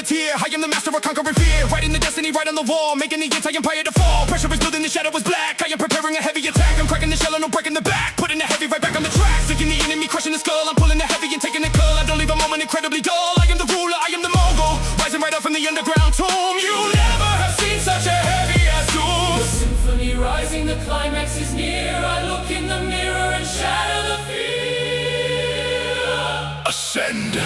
privateer. I am the master of conquering fear, writing the destiny right on the wall, making the entire empire to fall. Pressure is building, the shadow is black. I am preparing a heavy attack. I'm cracking the shell and I'm breaking the back, putting the heavy right back on the track. Sinking the enemy, crushing the skull. I'm pulling the heavy and taking the cull. I don't leave a moment incredibly dull. I am the ruler, I am the mogul, rising right up from the underground tomb. You never have seen such a heavy ass doom. The symphony rising, the climax is near. I look in the mirror and shatter the fear. Ascend.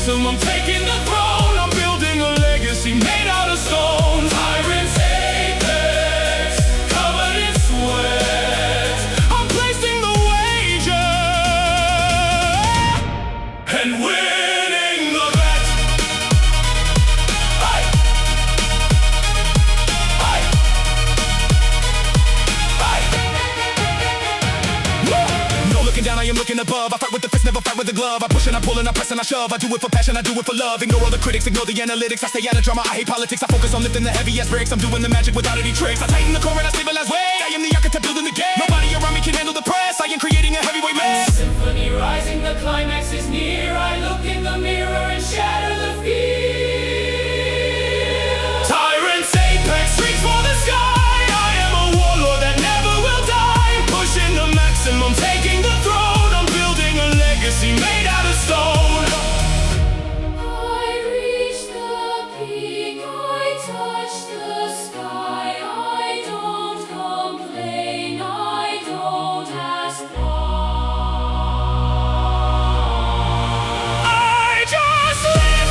I'm taking the throne, I'm building a legacy made out of stone. Tyrant's apex, covered in sweat. I'm placing the wager and winning the bet. Hey! Hey! Hey! No looking down, I am looking above. I fight with the fist, never fight with the glove. I push and I pull and I press and I shove. I do it for passion, I do it for love. Ignore all the critics, ignore the analytics. I stay out of drama, I hate politics. I focus on lifting the heaviest bricks. I'm doing the magic without any tricks. I tighten the core and I stabilize weight. I am the architect building the game. Nobody around me can handle the press. I am creating a heavyweight mess. Symphony rising, the climax is near. I look in the mirror and shatter the fear. Tyrant's apex, reach for the sky. I am a warlord that never will die. Pushing the maximum, taking the throne. I'm building a legacy made out of stone. I reach the peak, I touch the sky. I don't complain, I don't ask why. I just live.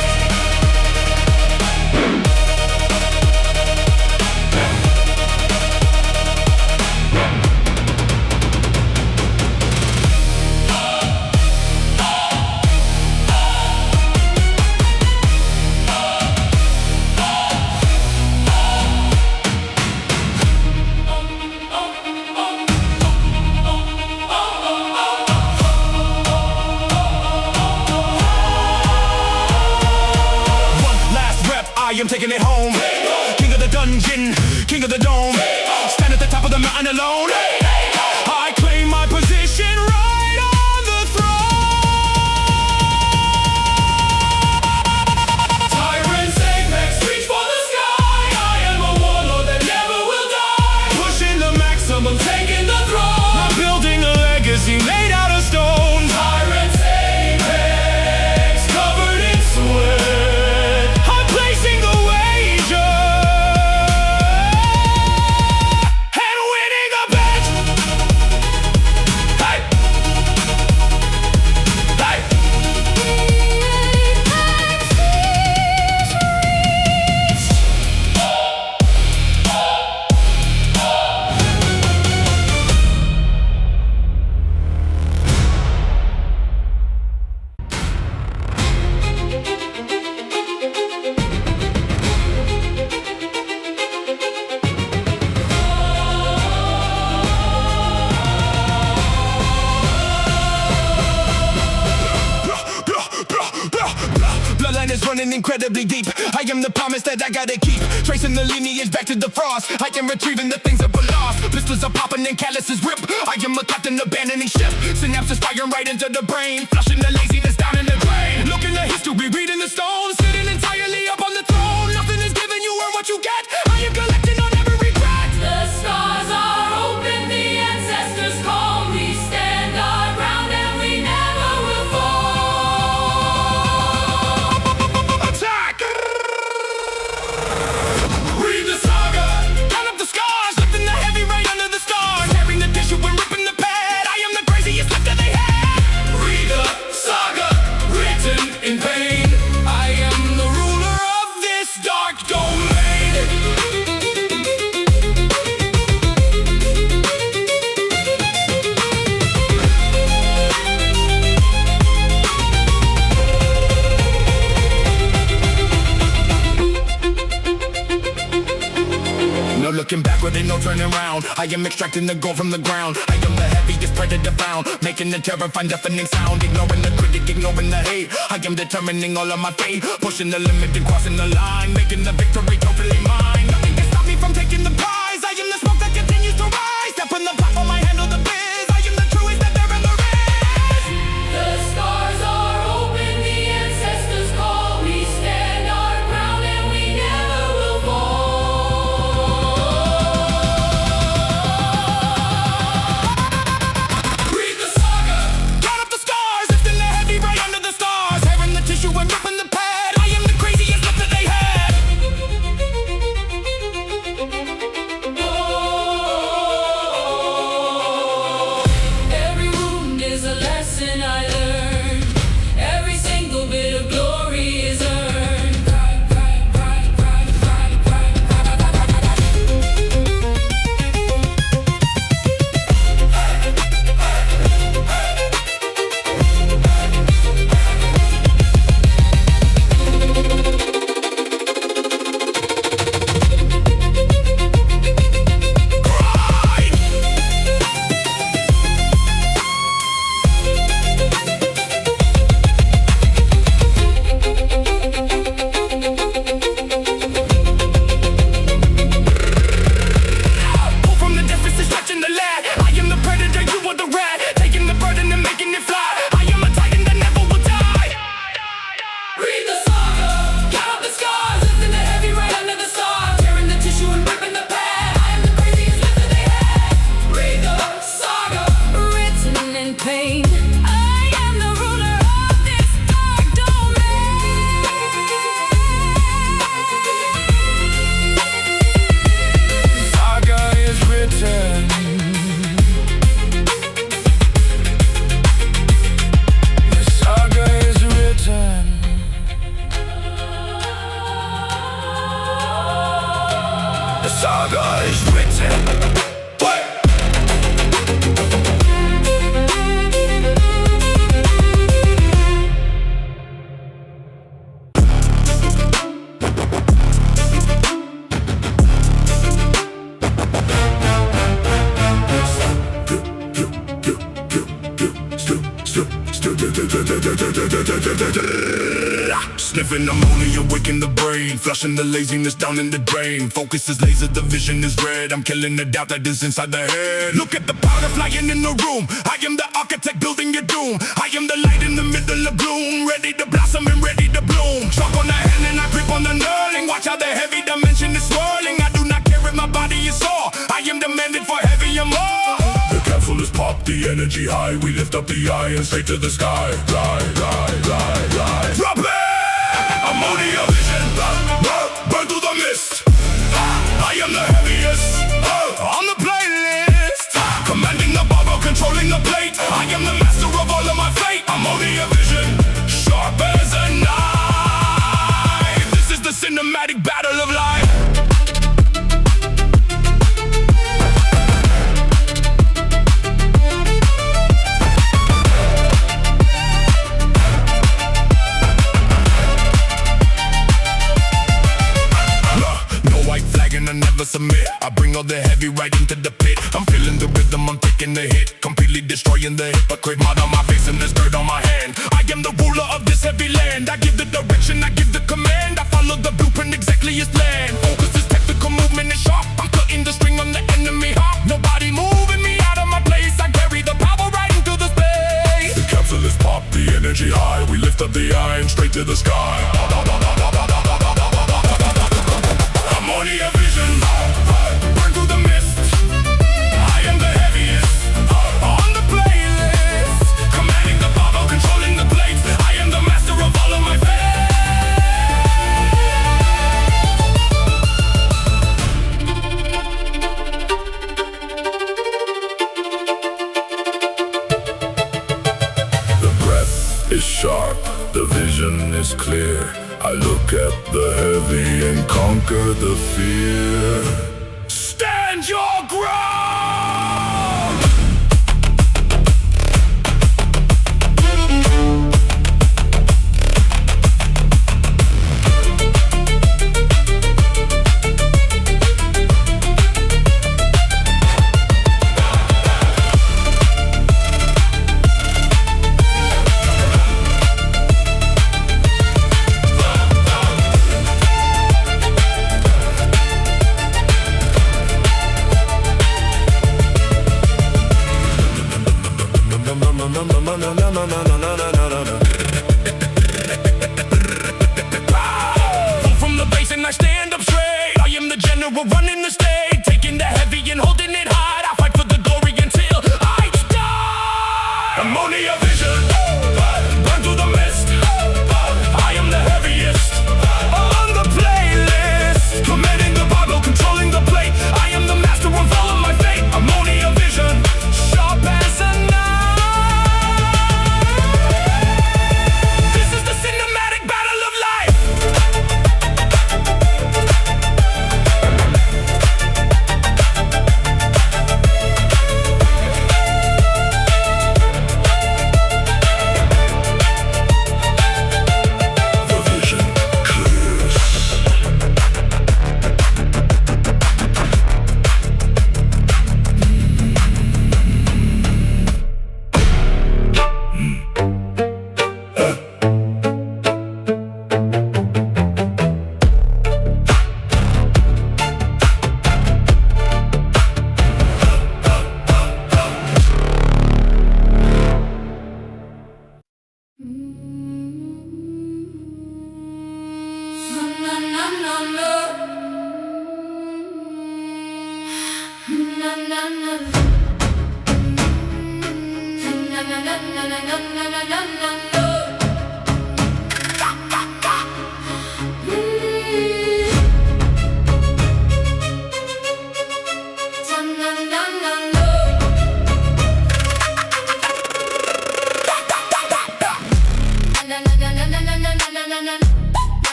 I am taking it home. King of the dungeon, king of the dome. Stand at the top of the mountain alone. I claim my position right on the throne. Tyrant's apex, reach for the sky. I am a warlord that never will die. Pushing the maximum, Taking the throne, I'm building a legacy made out of stone. Tyrant's apex, covered in sweat. I'm placing the wager and winning a bet. Hey! Hey! Bloodline is running incredibly deep. I am the promise that I gotta keep. Tracing the lineage back to the frost. I am retrieving the things that were lost. Blisters are popping and calluses rip. I am a captain abandoning ship. Synapses firing right into the brain, flushing the laziness down in the drain. Looking at history, reading the stones, sitting entirely up on the throne. Nothing is given, you earn what you get. I am collecting on every regret. The stars are open, the ancestors call. We stand our ground and we never will fall. Attack! Read the saga, Count up the scars, lifting the heavy right under the stars. Tearing the tissue and ripping the pad. I am the craziest lifter they had. read the saga, written in pain. I am looking backward, ain't no turning round. I am extracting the gold from the ground. I am the heaviest predator found, making the terrifying deafening sound. Ignoring the critic, ignoring the hate. I am determining all of my fate, pushing the limit and crossing the line, making the victory totally mine. Nothing can stop me from taking the prize. I am the smoke that continues to rise. Step on the platform, I handle the biz. I am the truest that there ever is. The stars are open, the ancestors call. We stand our ground and we never will fall. Read the saga. Count up the scars, lifting the heavy right under the stars. Tearing the tissue and ripping the pad. I am the craziest lift that they had. Every wound is a lesson I learned. Every single bit of glory is earned. Pull from the deficit, stretching the lag. I am the predator, you are the rat. Taking the burden and making it fly. I am a titan that never will die. Read the saga. Count up the scars, lifting the heavy right under the stars. Tearing the tissue and ripping the pad. I am the craziest lift that they had. Read the saga. Written in pain. I am the ruler of this dark domain. Saga is written. The saga is written. The saga is written. What? Sniffing ammonia, waking the brain, flushing the laziness down in the drain. Focus is laser, the vision is red. I'm killing the doubt that is inside the head. Look at the powder flying in the room. I am the architect building your doom. I am the light in the middle of gloom, ready to blossom and ready to bloom. Chalk on the hand and I grip on the knurling. Watch how the heavy dimension is swirling. I do not care if my body is sore. I am demanded for heavier more. The capsule is popped, the energy high. We lift up the eye and straight to the sky. Rise. Drop it! Ammonia vision, burn through the mist. I am the heaviest on the playlist. Commanding the barbell, controlling the plate. I am the master of all of my fate. Ammonia vision, sharp as a knife. This is the cinematic battle of life. I never submit. I bring all the heavy right into the pit. I'm feeling the rhythm, I'm taking the hit. Completely destroying the hypocrite. Mud on my face and there's dirt on my hand. I am the ruler of this heavy land. I give the direction, I give the command. I follow the blueprint exactly as planned. Focus is technical, movement is sharp. I'm cutting the string on the enemy hop. Nobody moving me out of my place. I carry the power right into the space. The capsule is popped, the energy high. We lift up the iron straight to the sky. Ammonia vision, burn through the mist. I am the heaviest on the playlist. Commanding the barbell, controlling the plates. I am the master of all of my faith. The breath is sharp, the vision is clear. I look at the heavy and conquer the fear. Stand your ground! we're running the stage, taking the heavy and holding it high. I fight for the glory until I die. Ammonia vision, burn through the mist. I am the heaviest on the playlist, commanding the Bible, controlling the plate. I am the master of all of my fate. Ammonia vision, sharp as a knife. This is the cinematic battle of life.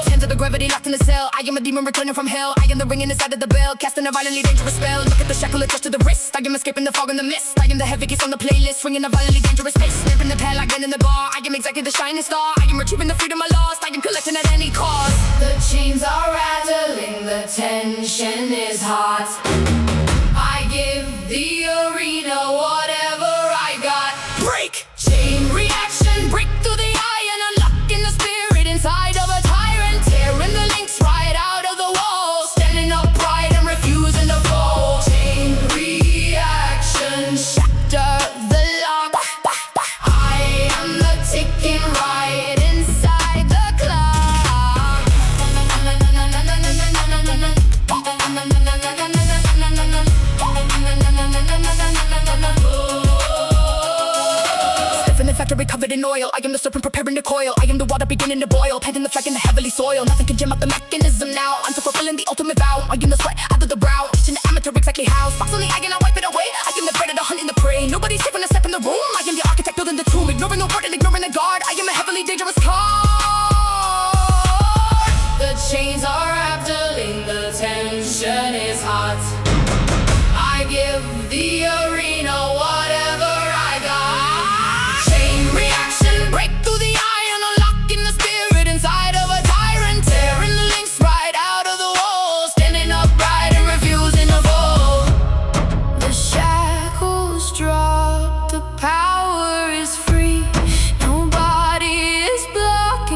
Hands of the gravity locked in the cell. I am a demon returning from hell. I am the ring inside of the bell, casting a violently dangerous spell. Look at the shackle attached to the wrist. I am escaping the fog and the mist. I am the heaviest on the playlist, swinging a violently dangerous pace. Snapping the pad like men in the bar. I am exactly the shining star. I am retrieving the freedom I lost. I am collecting at any cost. The chains are rattling, the tension is hot. I give the arena whatever I got. Break! Chain reaction, break through the iron, unlocking the spirit inside of a tyrant, tearing the links right out of the wall, standing upright and refusing to fall. Chain reaction, shatter the lock. I am the ticking right inside the clock. Stiff in the factory covered in oil. I am the serpent preparing to coil. I am the water beginning to boil, panting the flag in the heavily soil. Nothing can jam up the mechanism now. I'm fulfilling the ultimate vow. I am the sweat out of the brow, teaching the amateur exactly how. Spots on the eye and I wipe it away. I am the predator hunting the prey. Nobody's safe when I step in the room. I am the architect building the tomb, ignoring the word and ignoring the guard. I am a heavily dangerous card. The chains are rattling, the tension is hot. I give the arena whatever I got. Chain reaction, break through the iron, unlocking the spirit inside of a tyrant, tearing the links right out of the wall, standing upright and refusing to fall. The shackles drop, the power is free. Nobody is blocking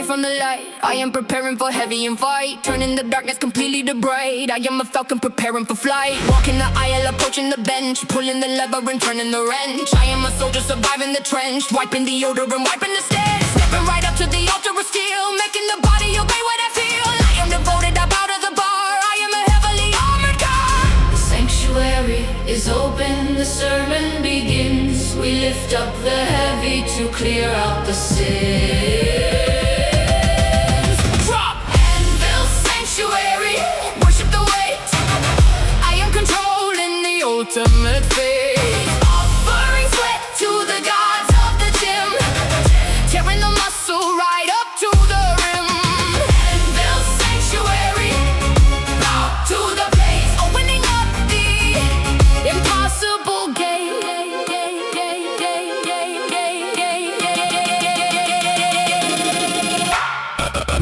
from the light. I am preparing for heavy invite, turning the darkness completely to bright. I am a falcon preparing for flight, walking the aisle, approaching the bench, pulling the lever and turning the wrench. I am a soldier surviving the trench, wiping the odor and wiping the stench, stepping right up to the altar of steel, making the body obey what I feel. I am devoted, I bow to the bar. I am a heavily armored car. The sanctuary is open, the sermon begins. We lift up the heavy to clear out the sins. Drop! Anvil sanctuary, worship the weight. I am controlling the ultimate fate. Offering sweat to the gods of the gym, tearing the muscle right up to the rim. Anvil sanctuary, bow to the place, opening up the impossible gate.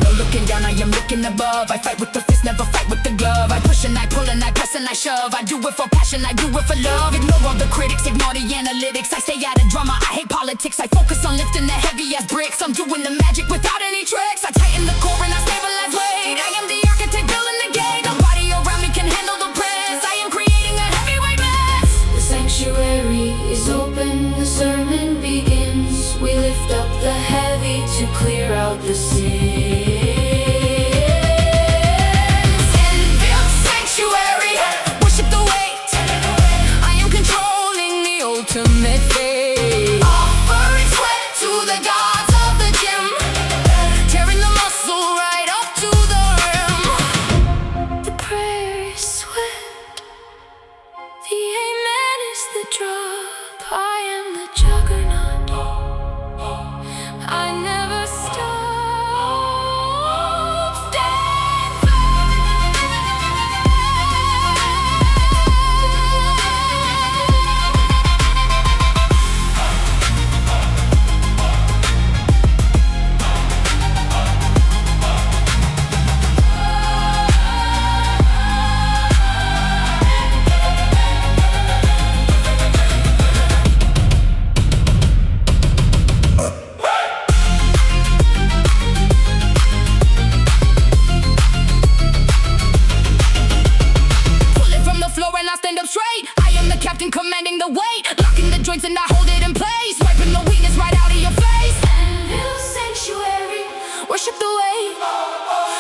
No looking down, I am looking above. I fight with the fist, never fight with the glove. I push and I pull and I press and I shove. I do it for passion, I do it for love. Ignore all the critics, ignore the analytics. I stay out of drama, I hate politics. I focus on lifting the heavy as bricks. I'm doing the magic without any tricks. I tighten the core and I stabilize weight. I am the architect building the gate. Nobody around me can handle the press. I am creating a heavyweight mess. The sanctuary is open, the sermon begins. We lift up the heavy to clear out the sins. Anvil sanctuary, worship the weight. I am controlling the ultimate fate. Offering sweat to the gods of the gym, tearing the muscle right up to the rim. The prayer is sweat, the amen is the drop. I am the juggernaut, I never stop. Stand up straight. I am the captain commanding the weight, locking the joints and I hold it in place, wiping the weakness right out of your face. Anvil sanctuary, worship the weight.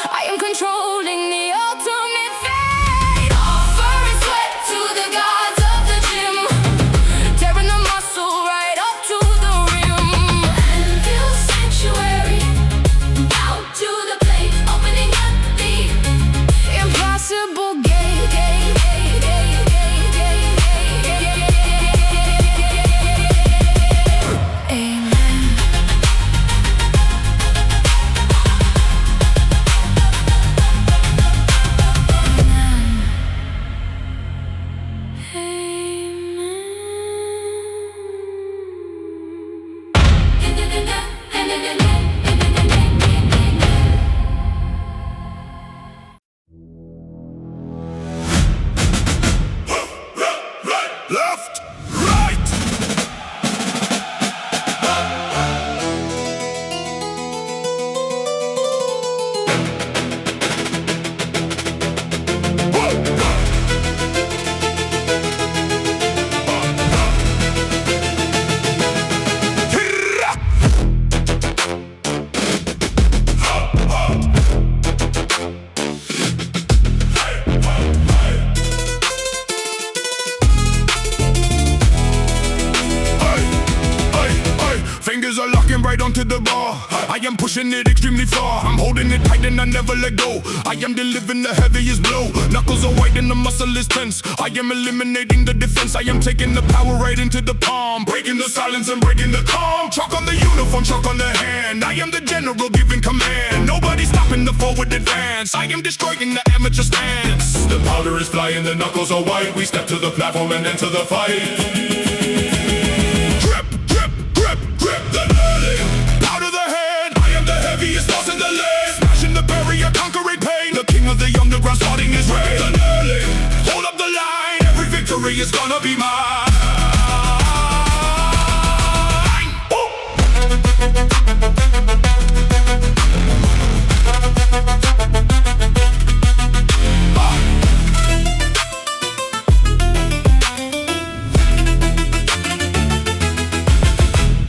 I am controlling the ultimate fate. Offering sweat to the gods of the gym, tearing the muscle right up to the rim. Anvil sanctuary, bow to the plate, opening up the impossible gate. Left, right. Fingers are locking right onto the bar. I am pushing it extremely far. I'm holding it tight and I never let go. I am delivering the heaviest blow. Knuckles are white and the muscle is tense. I am eliminating the defense. I am taking the power right into the palm, breaking the silence and breaking the calm. Chalk on the uniform, chalk on the hand. I am the general giving command. Nobody's stopping the forward advance. I am destroying the amateur stance. The powder is flying, the knuckles are white. We step to the platform and enter the fight. Heaviest boss in the land, smashing the barrier, conquering pain. The king of the underground starting his reign. The early, hold up the line. Every victory is gonna be mine.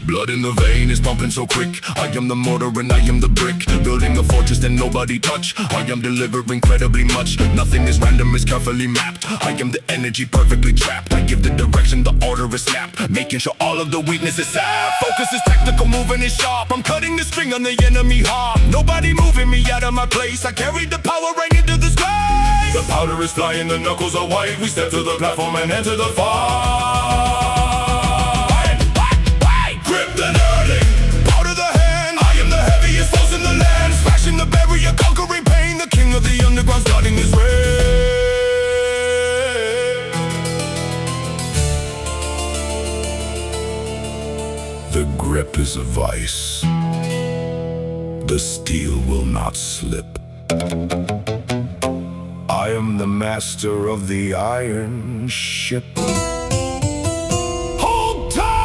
Blood in the vein is pumping so quick. I am the mortar and I am the brick, building a fortress that nobody touch. I am delivering incredibly much. Nothing is random, it's carefully mapped. I am the energy perfectly trapped. I give the direction, the order is snapped, making sure all of the weakness is sapped. Focus is tactical, moving is sharp. I'm cutting the string on the enemy harp. Nobody moving me out of my place. I carry the power right into the sky. The powder is flying, the knuckles are white. We step to the platform and enter the fight. Smashing the barrier, conquering pain. The king of the underground starting his reign. The grip is a vice. The steel will not slip. I am the master of the iron ship. Hold tight!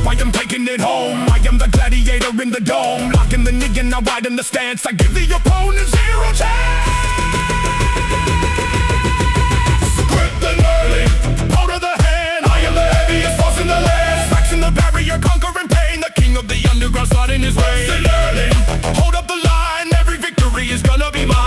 I am taking it home. I am the gladiator in the dome, locking the knee and I widen the stance. I give the opponent zero chance. Grip the knurling, hold of the hand. I am the heaviest force in the land. Smashing the barrier, conquering pain. The king of the underground starting his reign. The knurling, hold up the line. Every victory is gonna be mine.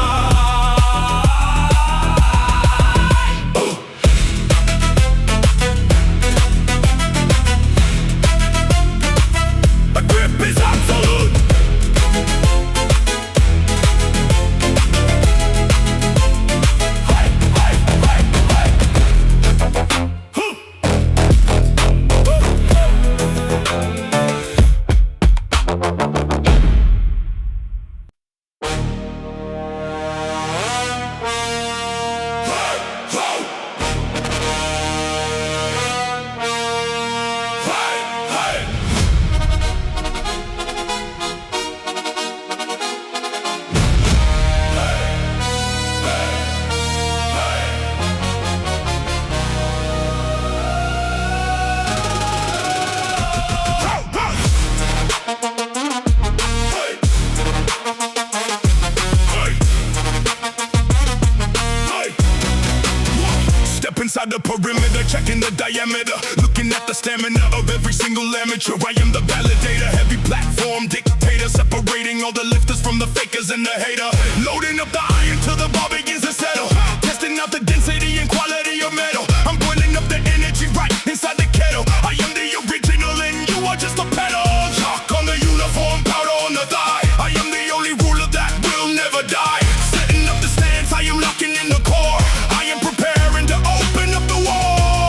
Inside the perimeter, checking the diameter, looking at the stamina of every single amateur. I am the validator, heavy platform dictator, separating all the lifters from the fakers and the hater. Loading up the iron till the bar begins to settle, testing out the density and quality of metal. I'm boiling up the energy right inside the kettle. I am the original and you are just a pedal. Chalk on the uniform, powder on the thigh. I am the only ruler that will never die. Setting up the stance, I am locking in the core. I am preparing to open up the war.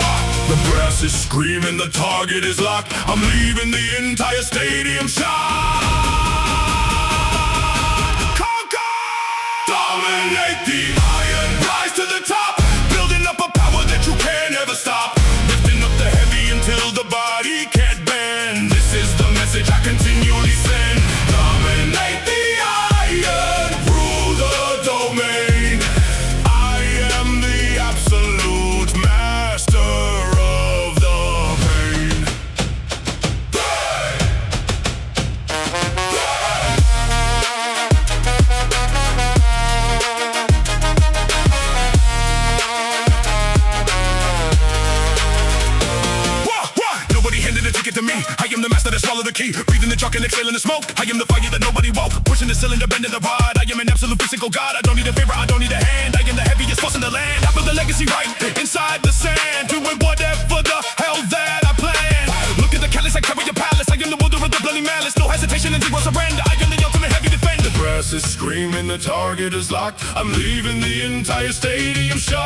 The brass is screaming, the target is locked. I'm leaving the entire stadium shocked. Conquer! Dominate the iron, rise to the top. Building up a power that you can't ever stop. Lifting up the heavy until the body can't bend. This is the message I continually send. Dominate the iron, rule the domain. I am the absolute master of the pain. Nobody handed a ticket to me. I am the master that swallowed the key. Breathing the chalk and exhaling the smoke. I am the fire that nobody woke. Pushing the cylinder, bending the rod. I am an absolute physical god. I don't need a favor, I don't need a hand. I am the heaviest force in the land. I build the legacy right inside the sand, doing whatever the hell that I plan. Look at the callous, I carry your palace. I am the wielder of the bloody malice. No hesitation and zero surrender. I am the ultimate heavy defender. The brass is screaming, the target is locked. I'm leaving the entire stadium shocked.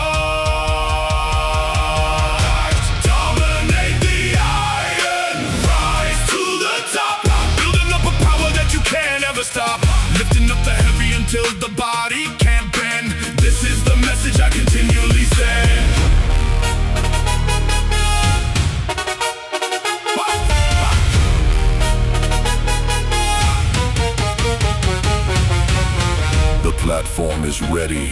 Dominate the iron, rise to the is ready.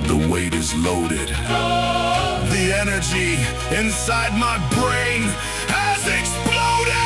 The weight is loaded. The energy inside my brain has exploded.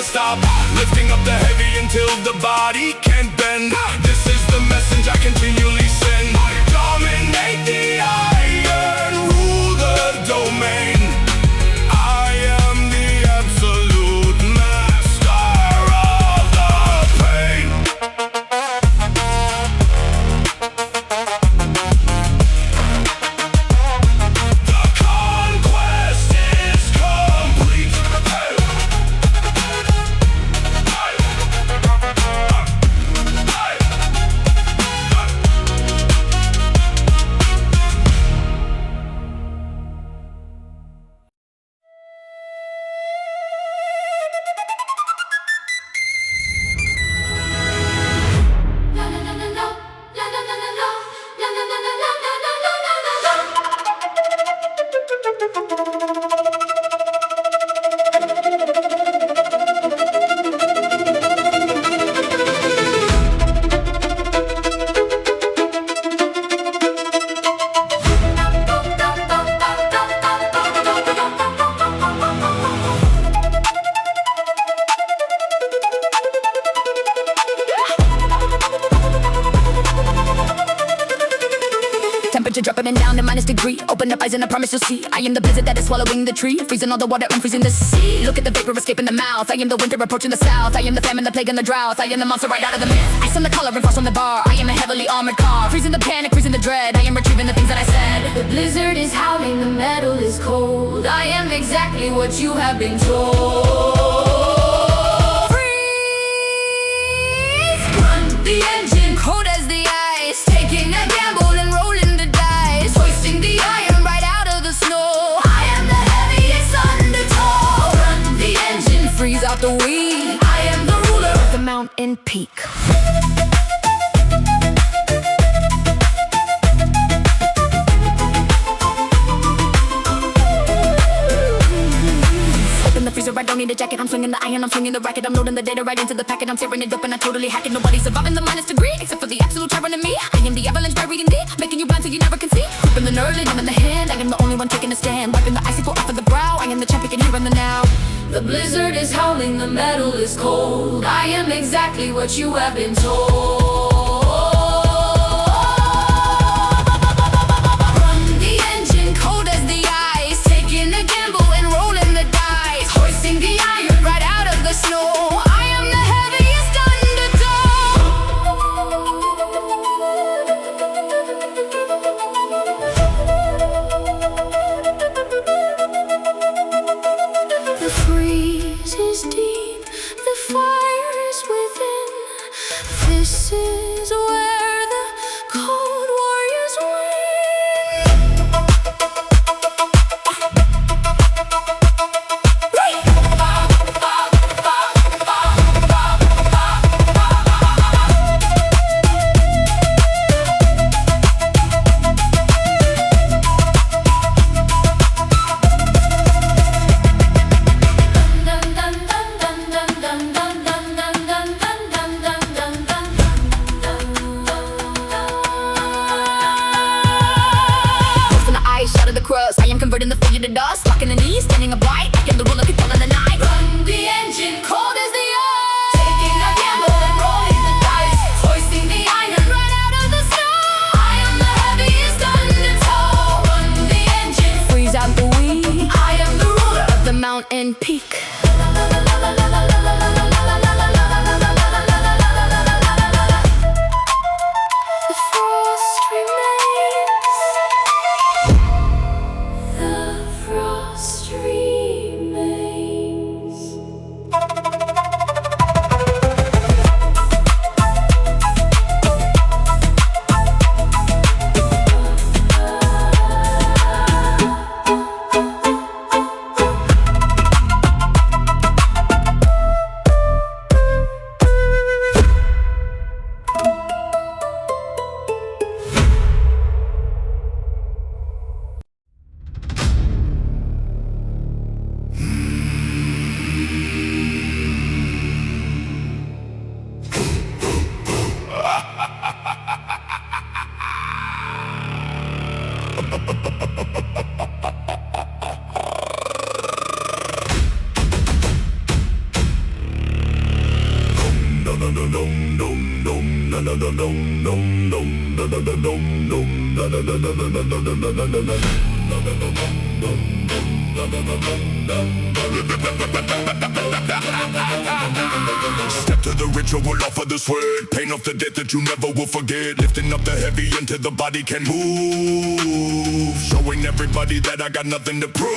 Stop lifting up the heavy until the body can't bend. This is the message I continually send. Dominate the iron, rule the domain. I am the absolute master of the pain. The conquest is complete. Temperature dropping and down to -degree. Open up eyes and I promise you'll see. I am the blizzard that is swallowing the tree, freezing all the water and freezing the sea. Look at the vapor escaping the mouth. I am the winter approaching the south. I am the famine, the plague, and the drought. I am the monster right out of the myth. Ice on the color and frost on the bar. I am a heavily armored car, freezing the panic, freezing the dread. I am retrieving the things that I said. The blizzard is howling, the metal is cold. I am exactly what you have been told. Freeze! Run the engine, Cold as the ice, taking a gamble and rolling the dice, hoisting the iron right out of the snow. I am the heaviest undertow. Run the engine, freeze out the weed. I am the ruler of the mountain peak. Open the freezer, I don't need a jacket. I'm swinging the iron, I'm swinging the racket. I'm loading the data right into the packet. I'm tearing it up and I totally hack it. Nobody's surviving the -degree except for the absolute tyrant in me. I am the avalanche by reading deep, making you blind so you never can see. Gripping the nerve, I'm in the hand. I am the only one taking a stand, wiping the icicle off of the brow. I am the champion here and the now. The blizzard is howling, the metal is cold. I am exactly what you have been told. Run the engine, Cold as the ice, taking a gamble and rolling the dice, hoisting the iron right out of the snow. I am the heaviest undertow. the freeze is deep, the fire is within. This is where the cold warriors crust. I am converting the figure to dust, locking the knees, standing upright. I am the ruler controlling the night. Run the engine, cold as the ice, taking a gamble and rolling the dice, hoisting the iron right out of the snow. I am the heaviest undertow. Run the engine, Freeze out the weed. I am the ruler of the mountain peak. The Step to the ritual, offer the sweat. Pain of the death that you never will forget. Lifting up the heavy until the body can move. Showing everybody that I got nothing to prove.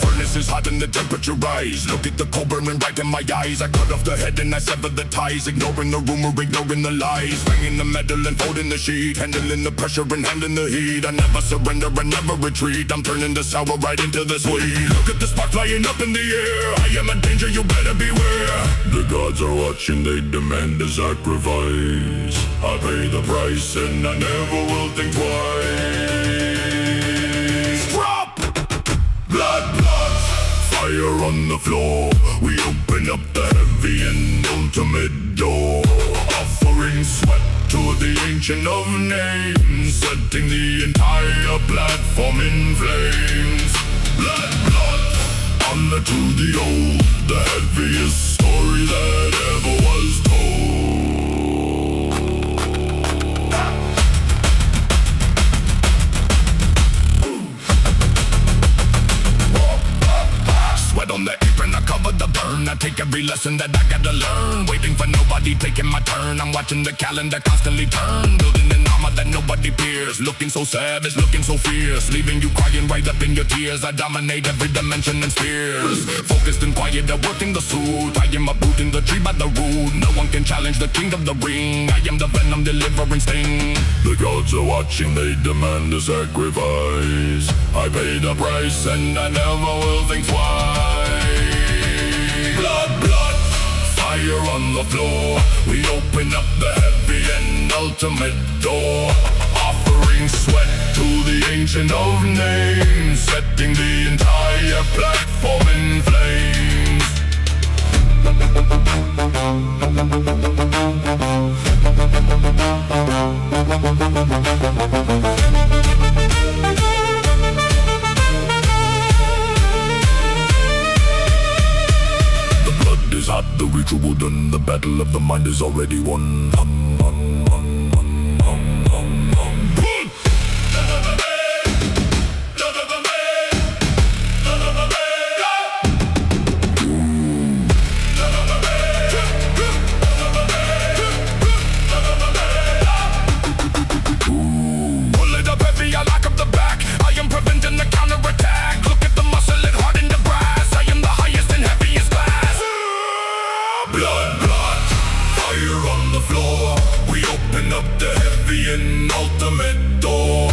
Furnace is hot and the temperature rise. Look at the coal burning right in my eyes. I cut off the head and I sever the ties. Ignoring the rumor, ignoring the lies. Banging the metal and folding the sheet. Handling the pressure and handling the heat. I never surrender, I never retreat. I'm turning the sour right into the sweet. Look at the spark flying up in the air. I am a danger, you better beware. The gods are watching, they demand a sacrifice. I pay the price and I never will think twice. Drop! Blood, blood, fire on the floor. We open up the heavy and ultimate door. Offering sweat to the Ancient of Names, setting the entire platform in flames. Blood, blood, honor to the old, the heaviest story that ever was told. Sweat on the apron, I cover the burn. I take every lesson that I gotta learn. Waiting for nobody, taking my turn. I'm watching the calendar constantly turn. Building an armor that nobody fears. Looking so savage, looking so fierce. Leaving you crying right up in your tears. I dominate every dimension and spheres. Focused and quiet, they're working the suit. I am uprooting the tree by the root. No one can challenge the king of the ring. I am the venom delivering sting. The gods are watching, they demand a sacrifice. I pay the price and I never will think twice. Blood, blood, fire on the floor. We open up the heavy and ultimate door. Offering sweat to the Ancient of Names, setting the entire platform in flames. The ritual done, the battle of the mind is already won. Pull it up heavy, I lock up the back. I am preventing the counterattack. Look at the muscle, it hardened the brass. I am the highest and heaviest class. Blood, blood, fire on the floor. We open up the heavy and ultimate door.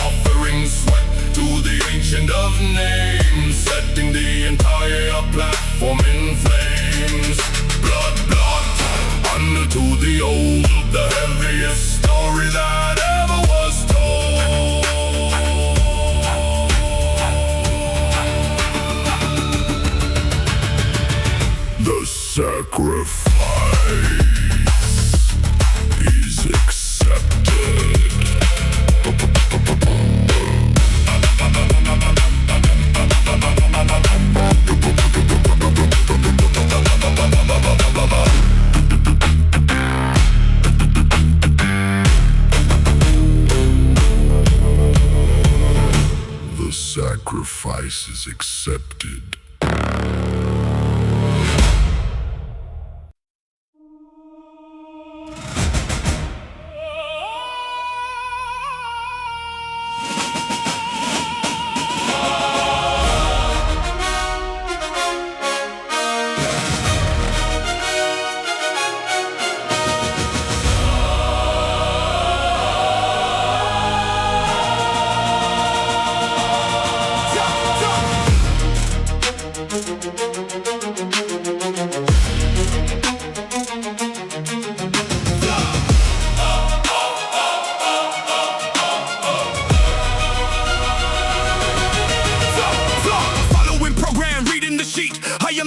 Offering sweat to the Ancient of Names, setting the entire platform in flames. Blood, blood, honor to the old, the heaviest story that ever was told. The sacrifice is accepted. The sacrifice is accepted.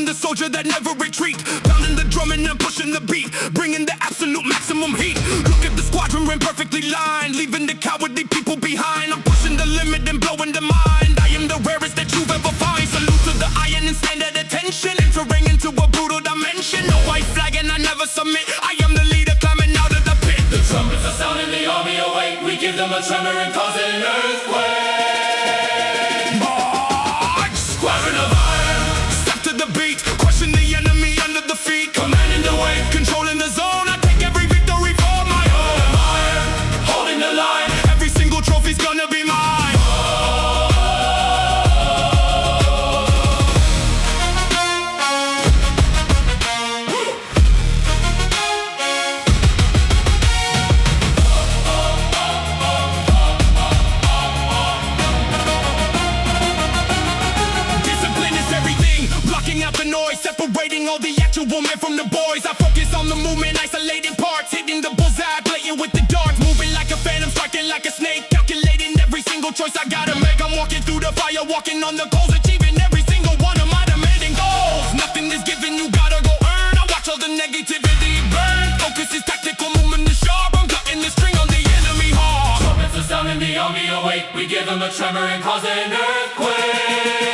Soldier that never retreat, pounding the drum and pushing the beat, bringing the absolute maximum heat. Look at the squadron, we're perfectly lined, leaving the cowardly people behind. I'm pushing the limit and blowing the mind. I am the rarest that you've ever find. Salute to the iron and stand at attention, entering into a brutal dimension. No white flag and I never submit. I am the leader climbing give them a tremor and cause an earthquake. March! Squadron of iron, Step to the beat, crushing the enemy under the feet. commanding the way, Controlling the zone, I take every victory for my own. fire, holding the line. Every single trophy's gonna be mine. Discipline is everything, blocking out the noise, separating all the actual men from the boys. I focus on the movement, isolating parts, hitting the bullseye, playing with the darts, moving like a phantom, striking like a snake, calculating every single choice I gotta make. I'm walking through the fire, walking on the coals, achieving every single one of my demanding goals. Nothing is given, you gotta go earn. I watch all the negativity burn. Focus is tactical, movement is sharp. I'm cutting the string on the enemy hard. Trumpets are sounding, the army awake. We give them a tremor and cause an earthquake.